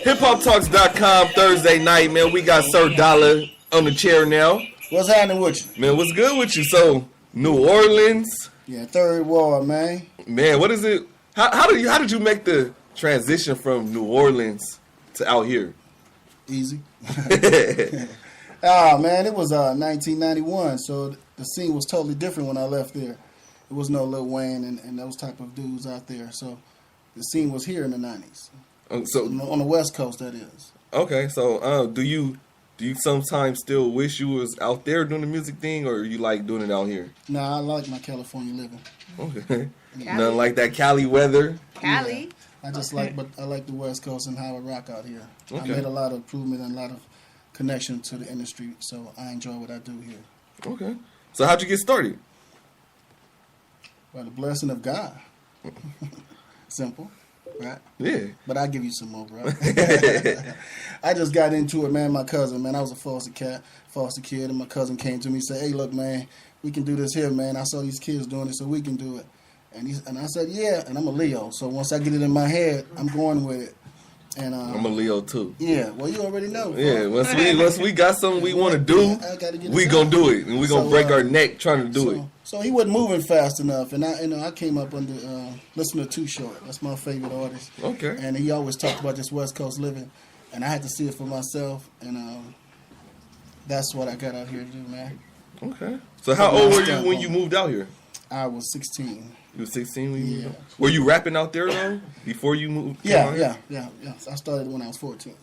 HipHopTalks.com Thursday night, man. We got Sir Dolla on the chair now. What's happening with you? Man, what's good with you? So, New Orleans. Yeah, third ward, man. Man, what is it? How did you make the transition from New Orleans to out here? Easy. Man, it was 1991, so the scene was totally different when I left there. There was no Lil Wayne and those type of dudes out there, so the scene was here in the 90s. So on the West Coast, that is. Okay, so do you sometimes still wish you was out there doing the music thing, or you like doing it out here? Nah, I like my California living. Okay. Nothing like that Cali weather. Cali. Yeah. I like the West Coast and how I rock out here. Okay. I made a lot of improvement and a lot of connection to the industry, so I enjoy what I do here. Okay. So how'd you get started? By the blessing of God. Simple, right? Yeah. But I'll give you some more, bro. I just got into it, man. My cousin, man, I was a foster kid, and my cousin came to me and said, "Hey, look, man, we can do this here, man. I saw these kids doing it, so we can do it." And I said, "Yeah," and I'm a Leo, so once I get it in my head, I'm going with it. And I'm a Leo too. Yeah, well, you already know. Bro. Yeah, once we got something we want to do, we gonna do it, and we gonna break our neck trying to do it. So he wasn't moving fast enough, and I came up under listening to Too Short. That's my favorite artist. Okay. And he always talked about this West Coast living, and I had to see it for myself, and that's what I got out here to do, man. Okay. So how old were you when you moved out here? I was 16. You were 16 when you moved out? Were you rapping out there though before you moved? Yeah. I started when I was 14.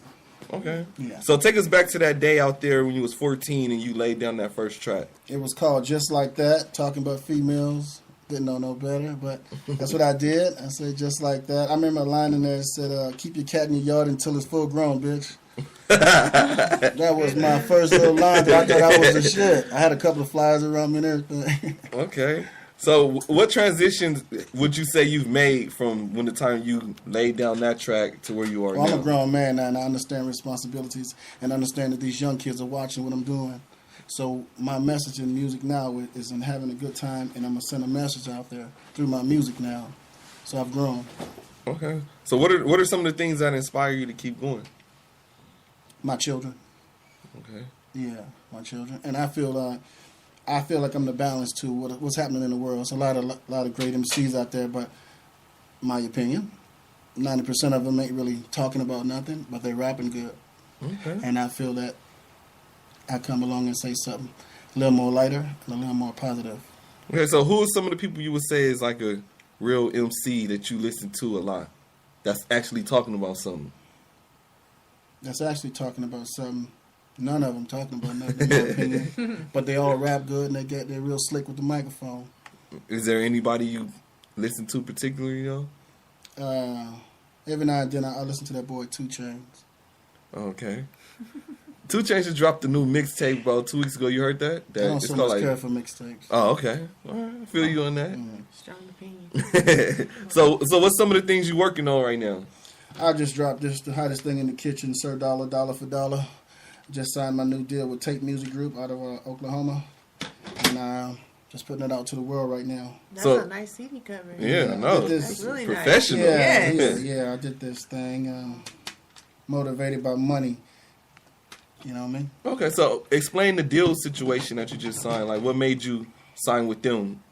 Okay. Yeah. So take us back to that day out there when you was 14 and you laid down that first track. It was called Just Like That, talking about females. Didn't know no better, but that's what I did. I said Just Like That. I remember a line in there that said, "Keep your cat in your yard until it's full grown, bitch." That was my first little line, but I thought I was the shit. I had a couple of flyers around me and everything. Okay. So what transitions would you say you've made from when the time you laid down that track to where you are now? I'm a grown man now, and I understand responsibilities and understand that these young kids are watching what I'm doing. So my message in music now is in having a good time, and I'm going to send a message out there through my music now. So I've grown. Okay. So what are some of the things that inspire you to keep going? My children. Okay. Yeah, my children. And I feel like I'm the balance to what's happening in the world. There's a lot of great MCs out there, but my opinion, 90% of them ain't really talking about nothing, but they rapping good. Okay. And I feel that I come along and say something a little more lighter and a little more positive. Okay, so who are some of the people you would say is like a real MC that you listen to a lot that's actually talking about something? That's actually talking about something. None of them talking about nothing, in my opinion. But they all rap good, and they're real slick with the microphone. Is there anybody you listen to particularly, Every now and then I listen to that boy 2 Chainz. Okay. 2 Chainz just dropped a new mixtape about 2 weeks ago. You heard that? I don't so much care for mixtapes. Oh, okay. All right. I feel you on that. Strong opinion. So what's some of the things you working on right now? I just dropped the hottest thing in the kitchen, Sir Dolla, Dollar for Dollar. Just signed my new deal with Tape Music Group out of Oklahoma. And just putting it out to the world right now. That's a nice CD cover. Yeah, I know. That's really professional. Nice. Yeah, I did this thing motivated by money. You know what I mean? Okay, so explain the deal situation that you just signed. Like, what made you sign with them?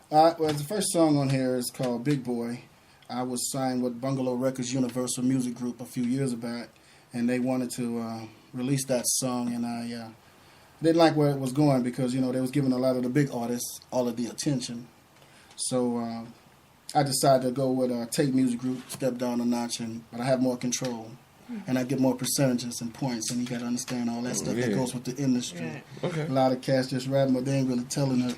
Well, the first song on here is called Big Boy. I was signed with Bungalow Records Universal Music Group a few years back, and they wanted to release that song, and I didn't like where it was going because, they was giving a lot of the big artists all of the attention. So I decided to go with Tape Music Group, step down a notch, but I have more control. And I get more percentages and points, and you got to understand all that stuff that goes with the industry. Yeah. Okay. A lot of cats just rapping, but they ain't really telling it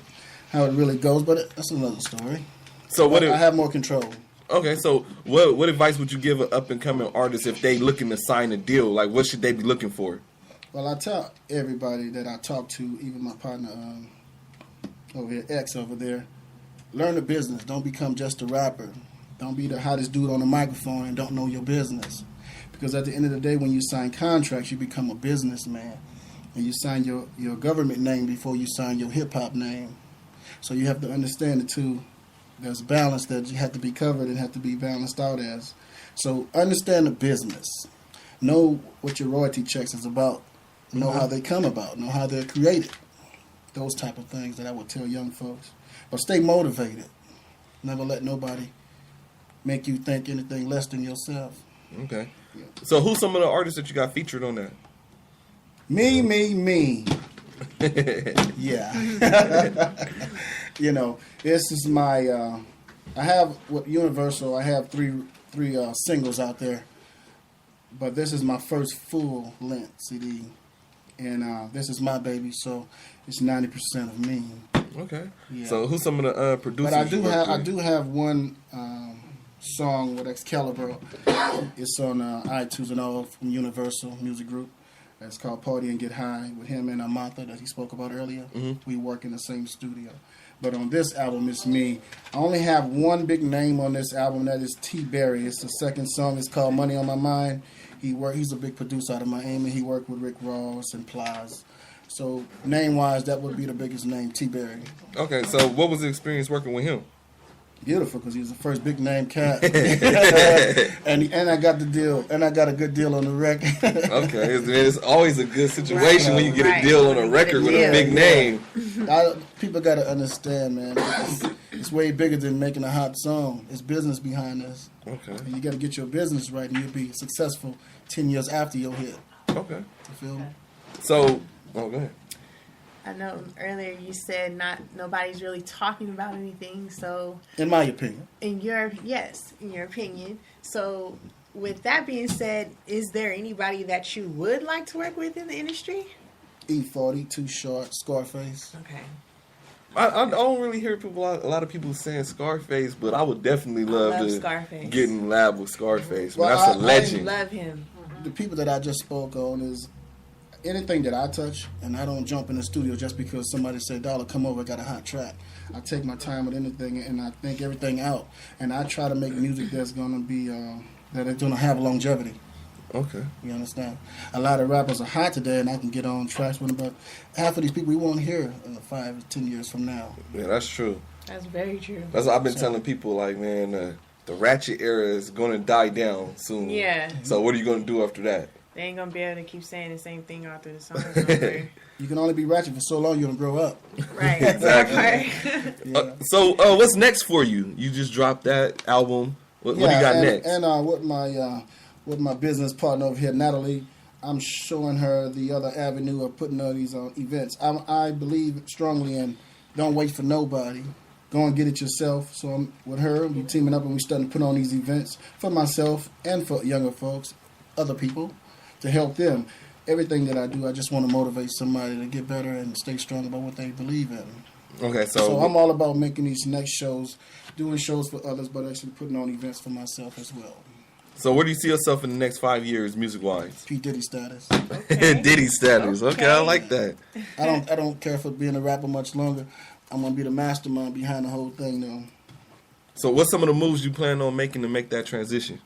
how it really goes, but that's another story. So I have more control. Okay, so what advice would you give an up-and-coming artist if they looking to sign a deal? Like, what should they be looking for? Well, I tell everybody that I talk to, even my partner over here, X over there, learn the business. Don't become just a rapper. Don't be the hottest dude on the microphone and don't know your business. Because at the end of the day, when you sign contracts, you become a businessman. And you sign your government name before you sign your hip-hop name. So you have to understand the two. There's balance that you have to be covered and have to be balanced out as. So understand the business. Know what your royalty checks is about. Know how they come about. Know how they're created. Those type of things that I would tell young folks. But stay motivated. Never let nobody make you think anything less than yourself. Okay. Yeah. So who's some of the artists that you got featured on that? Me. Yeah. You know, this is my. I have with Universal. I have three singles out there, but this is my first full length CD, and this is my baby. So it's 90% of me. Okay. Yeah. So who's some of the producers? But I with? do have one song with Excalibur. It's on iTunes and all from Universal Music Group. It's called Party and Get High with him and Martha that he spoke about earlier. Mm-hmm. We work in the same studio. But on this album, it's me. I only have one big name on this album, that is T. Berry. It's the second song. It's called Money on My Mind. He's a big producer out of Miami. He worked with Rick Ross and Plies. So name-wise, that would be the biggest name, T. Berry. Okay, so what was the experience working with him? Beautiful, because he was the first big name cat, and I got the deal, and I got a good deal on the record. Okay, it's always a good situation when you get a Right. deal on a record with a big name. People got to understand, man. It's way bigger than making a hot song. It's business behind this. Okay, And you got to get your business right, and you'll be successful 10 years after your hit. okay. You feel me? So, go ahead. I know earlier you said nobody's really talking about anything. So In my opinion. in your opinion. So with that being said, is there anybody that you would like to work with in the industry? E40, Too Short, Scarface. Okay. I don't really hear a lot of people saying Scarface, but I would definitely love love to Scarface. get in lab with Scarface. Man, Well, that's a I legend. Love him. The people that I just spoke on is anything that I touch, and I don't jump in the studio just because somebody said, Dollar, come over, I got a hot track. I take my time with anything, and I think everything out. And I try to make music that's going to be, that is going to have longevity. Okay. You understand? A lot of rappers are hot today, and I can get on tracks with them, but half of these people we won't hear 5 or 10 years from now. Yeah, that's true. That's very true. That's what I've been telling people. Like, man, the ratchet era is going to die down soon. Yeah. So what are you going to do after that? They ain't gonna be able to keep saying the same thing all through the songs. no more. You can only be ratchet for so long, you're going to grow up. Right. Exactly. Right. So what's next for you? You just dropped that album. What do you got next? And with my business partner over here, Natalie, I'm showing her the other avenue of putting all these events. I believe strongly in don't wait for nobody. Go and get it yourself. So I'm with her. We teaming up and we starting to put on these events for myself and for younger folks, other people, to help them. Everything that I do, I just want to motivate somebody to get better and stay strong about what they believe in. Okay, So I'm all about making these next shows, doing shows for others, but actually putting on events for myself as well. So where do you see yourself in the next 5 years, music-wise? P. Diddy status. Diddy status. Okay, I Okay. like that. I don't care for being a rapper much longer. I'm gonna be the mastermind behind the whole thing, though. So what's some of the moves you plan on making to make that transition?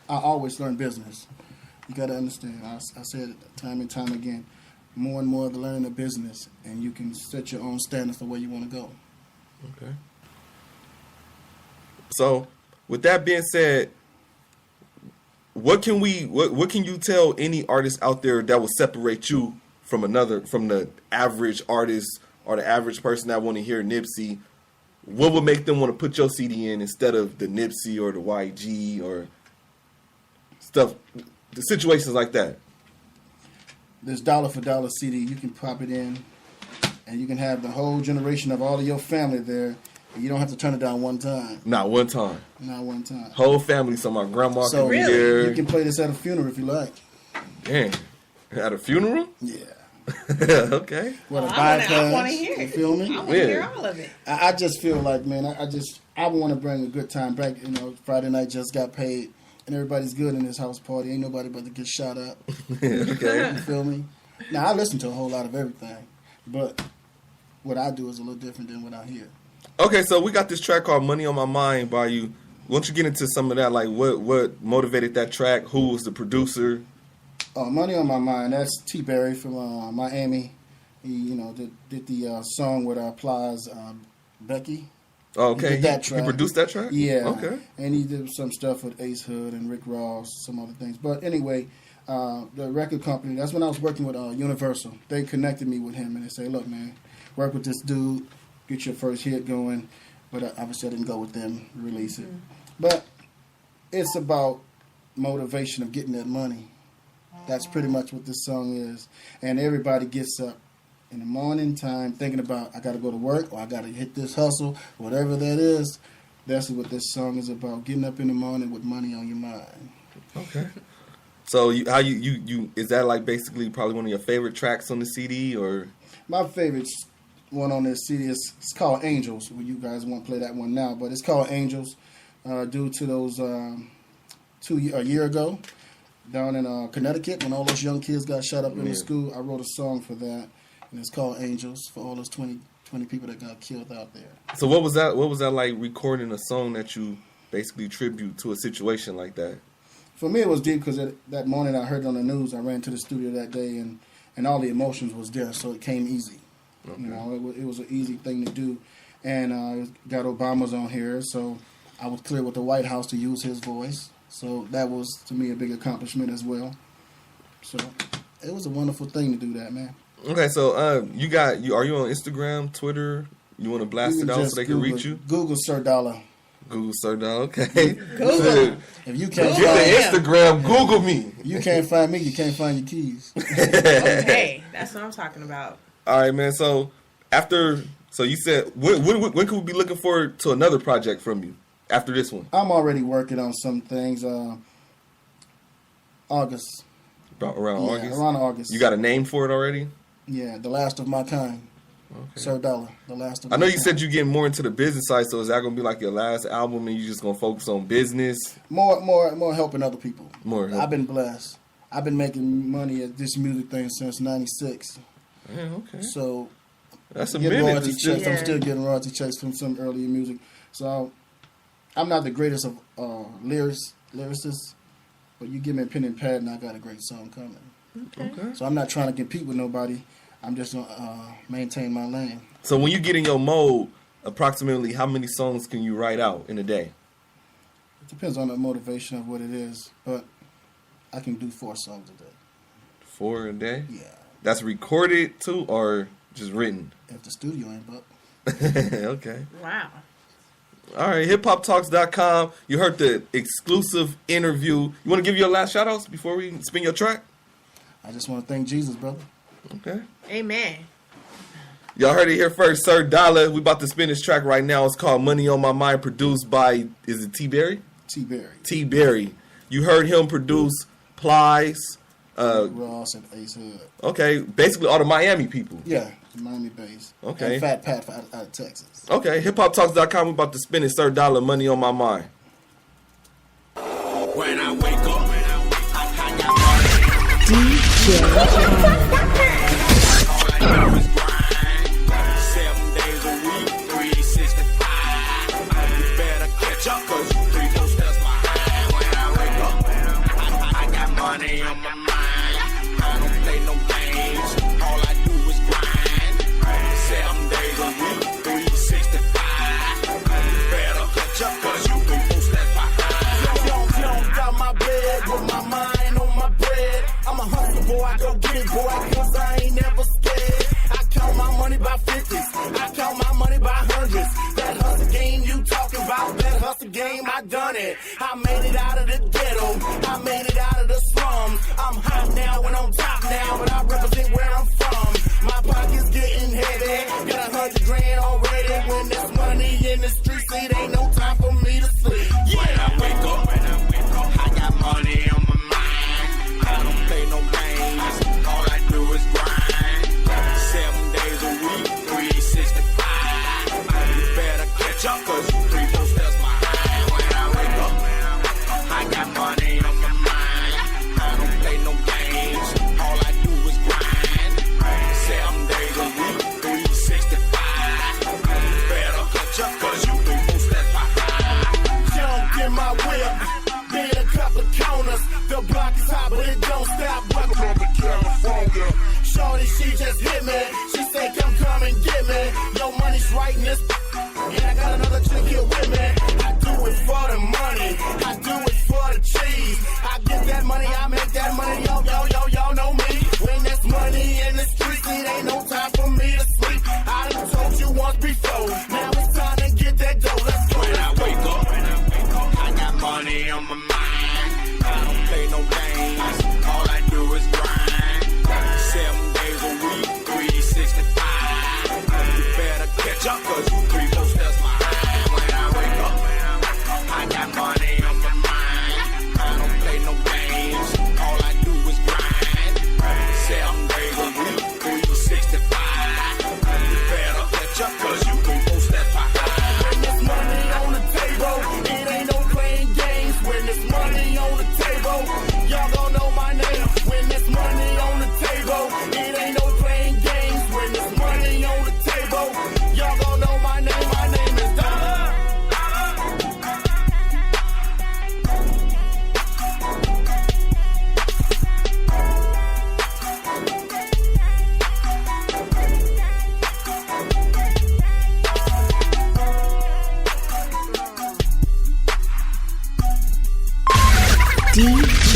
I always learn business. You gotta understand. I said it time and time again. More and more of the learning of business, and you can set your own standards for where you want to go. Okay. So with that being said, what can you tell any artist out there that will separate you from the average artist or the average person that want to hear Nipsey? What would make them want to put your CD in instead of the Nipsey or the YG or stuff, the situations like that? This dollar for dollar CD, you can pop it in, and you can have the whole generation of all of your family there. And you don't have to turn it down one time. Not one time. Not one time. Whole family, so my grandma So can be there. you can play this at a funeral if you like. Damn. At a funeral? Yeah. Okay. What a I want to bypass. hear You it. feel me? I want to Yeah. hear all of it. I just feel like, man, I want to bring a good time back. You know, Friday night just got paid, and everybody's good in this house party. Ain't nobody but to get shot up. Okay. You feel me? Now, I listen to a whole lot of everything, but what I do is a little different than what I hear. Okay, so we got this track called Money on My Mind by you. Why don't you get into some of that? Like, what motivated that track? Who was the producer? Money on My Mind, that's T. Berry from Miami. He, did the song with Plies, Becky. Oh, okay. He did that track. He produced that track? Yeah. Okay. And he did some stuff with Ace Hood and Rick Ross, some other things. But anyway, the record company, that's when I was working with Universal. They connected me with him and they say, look, man, work with this dude, get your first hit going. But obviously I didn't go with them, release it. But it's about motivation of getting that money. That's pretty much what this song is. And everybody gets up in the morning time thinking about, I got to go to work or I got to hit this hustle, whatever that is. That's what this song is about, getting up in the morning with money on your mind. Okay. So you is that like basically probably one of your favorite tracks on the CD or? My favorite one on this CD is it's called Angels. Well, you guys won't play that one now, but it's called Angels due to those a year ago down in Connecticut when all those young kids got shot up in the school. I wrote a song for that, and it's called Angels for all those 20 people that got killed out there. So what was that like recording a song that you basically tribute to a situation like that? For me, it was deep because that morning I heard it on the news. I ran to the studio that day, and all the emotions was there, so it came easy. Okay. You know, it was an easy thing to do. And got Obama's on here, so I was clear with the White House to use his voice. So that was, to me, a big accomplishment as well. So it was a wonderful thing to do that, man. Okay, so are you on Instagram, Twitter? You want to blast it out so they can reach you? Google Sir Dolla. Google Sir Dolla, okay. Google. If you can't Get find the Instagram, Google me. If you can't find me, you can't find your keys. Okay, that's what I'm talking about. All right, man. So you said when can we be looking forward to another project from you after this one? I'm already working on some things. August. Around August? Around August. You got a name for it already? Yeah, The Last of My Kind. Okay. Sir Dolla, The Last of My Kind. I know you said you're getting more into the business side, so is that going to be like your last album and you just going to focus on business? More helping other people. I've been blessed. I've been making money at this music thing since '96. Yeah, okay. So that's a minute. Royalty checks. I'm still getting royalty checks from some earlier music. So I'm not the greatest of lyricists, but you give me a pen and pad and I got a great song coming. Okay. So I'm not trying to compete with nobody. I'm just going to maintain my lane. So when you get in your mode, approximately how many songs can you write out in a day? It depends on the motivation of what it is, but I can do 4 songs a day. 4 a day? Yeah. That's recorded too or just written? If the studio ain't booked. Okay. Wow. All right, hiphoptalks.com. You heard the exclusive interview. You want to give your last shout-outs before we spin your track? I just want to thank Jesus, brother. Okay. Amen. Y'all heard it here first, Sir Dolla. We about to spin this track right now. It's called Money on My Mind, produced by, is it T. Berry? T. Berry. T. Berry. You heard him produce Plies. Ross and Ace Hood. Okay, basically all the Miami people. Yeah, Miami based. Okay. And Fat Pat out of Texas. Okay, hiphoptalks.com. We about to spin it. Sir Dolla, Money on My Mind. When I wake up, I got all I do is grind. 7 days a week, 365. You better catch up, 'cause you 3 4 steps behind. When I wake up, I got money on my mind. I don't play no games. All I do is grind. 7 days a week, 365. You better catch up, 'cause you 3 4 steps behind. Don't got my bread with my mind on my bread. I'm a hustler, boy. I go get it, boy, 'cause I ain't never scared. I count my money by 50s. I count my money by hundreds. That hustle game you talking about, that hustle game, I done it. I made it out of the ghetto. I made it out of the slums. I'm hot now and on top now, but I represent where I'm from. My pocket's getting heavy. Got 100 grand already. When there's money in the streets, it ain't no time for me to sleep. Yeah. When I wake up, I got money on my mind. I don't play no games. All I do is grind. 7 days a week, 365. You better catch up, 'cause you 3 4 steps behind. When I wake up, I got money on my mind. I don't play no games. All I do is grind. 7 days a week, 365. You better catch up, 'cause you 3 4 steps behind. Jump in my whip, then a couple of counters. The block is hot, but it don't stop. Welcome to California. shorty, she just hit me. She said, come and get me. Your money's right in this. And I got another chick here with me. I do it for the money. I do it for the cheese. I get that money, I make that money. Y'all know me. When there's money in the streets, it ain't no time for me to sleep. I done told you once before. Now it's time to get that dough. Let's go. When I wake up, I got money on my mind. I don't play no games. All I do is grind. 7 days a week, 365. You better catch up, cause you 3 4 steps behind. When I wake up, I got money on my mind. I don't play no games. All I do is grind. 7 days a week, 365. You better catch up, cause you 3 4 steps behind. When there's money on the table, it ain't no playing games. When there's money on the table, y'all gon' know my name. When there's money on the table, it ain't no playing games. When there's money on the table, y'all gon' know my name. My name is Dolla. DJ